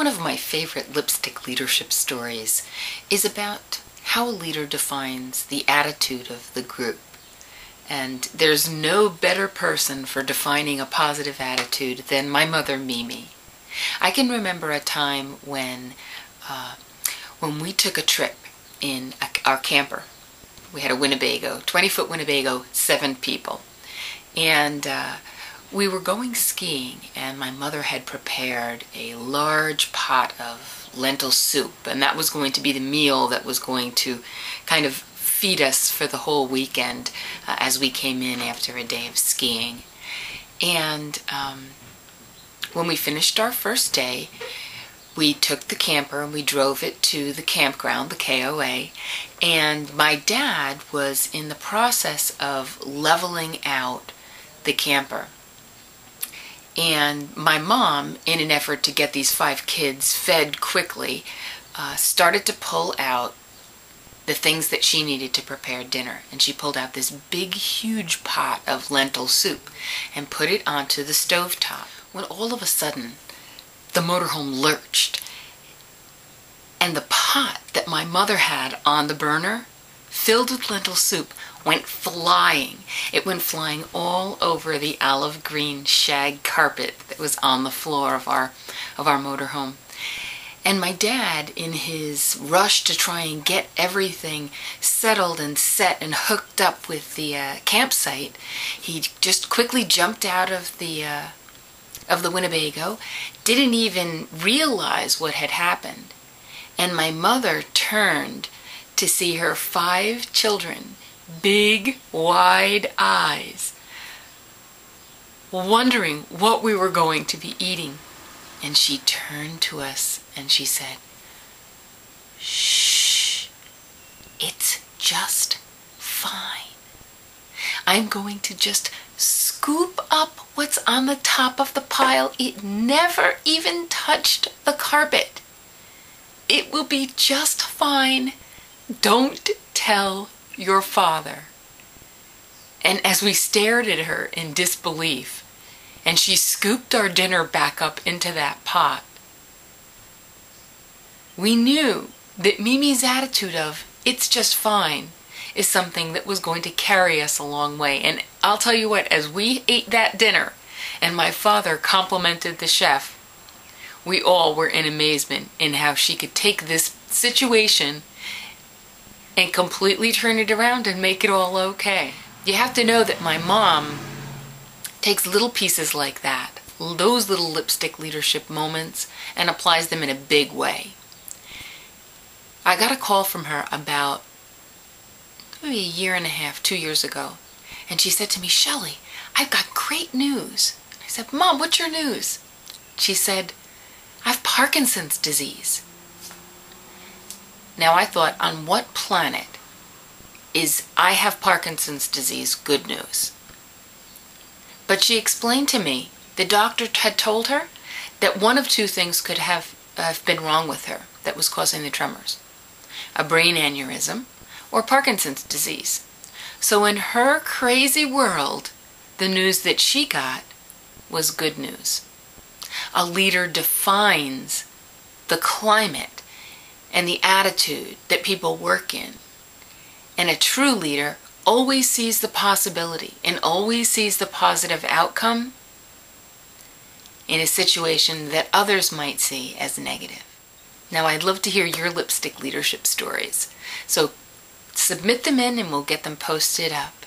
One of my favorite lipstick leadership stories is about how a leader defines the attitude of the group. And there's no better person for defining a positive attitude than my mother, Mimi. I can remember a time when we took a trip in our camper. We had a Winnebago, 20-foot Winnebago, 7 people. And we were going skiing, and my mother had prepared a large pot of lentil soup, and that was going to be the meal that was going to kind of feed us for the whole weekend as we came in after a day of skiing. And when we finished our first day, we took the camper and we drove it to the campground, the KOA, and my dad was in the process of leveling out the camper. And my mom, in an effort to get these 5 kids fed quickly, started to pull out the things that she needed to prepare dinner. And she pulled out this big, huge pot of lentil soup and put it onto the stovetop. When all of a sudden, the motorhome lurched, and the pot that my mother had on the burner, filled with lentil soup, went flying. It went flying all over the olive green shag carpet that was on the floor of our motorhome. And my dad, in his rush to try and get everything settled and set and hooked up with the campsite, he just quickly jumped out of the Winnebago, didn't even realize what had happened. And my mother turned to see her 5 children, big, wide eyes, wondering what we were going to be eating. And she turned to us and she said, "Shh, it's just fine. I'm going to just scoop up what's on the top of the pile. It never even touched the carpet. It will be just fine. Don't tell your father." And as we stared at her in disbelief, and she scooped our dinner back up into that pot, we knew that Mimi's attitude of, "it's just fine," is something that was going to carry us a long way. And I'll tell you what, as we ate that dinner, and my father complimented the chef, we all were in amazement in how she could take this situation and completely turn it around and make it all okay. You have to know that my mom takes little pieces like that, those little lipstick leadership moments, and applies them in a big way. I got a call from her about maybe 1.5 years, 2 years ago, and she said to me, "Shelley, I've got great news." I said, "Mom, what's your news?" She said, "I have Parkinson's disease." Now I thought, on what planet is "I have Parkinson's disease" good news? But she explained to me the doctor had told her that one of 2 things could have been wrong with her that was causing the tremors: a brain aneurysm or Parkinson's disease. So in her crazy world, the news that she got was good news. A leader defines the climate and the attitude that people work in. And a true leader always sees the possibility and always sees the positive outcome in a situation that others might see as negative. Now, I'd love to hear your lipstick leadership stories. So submit them in and we'll get them posted up.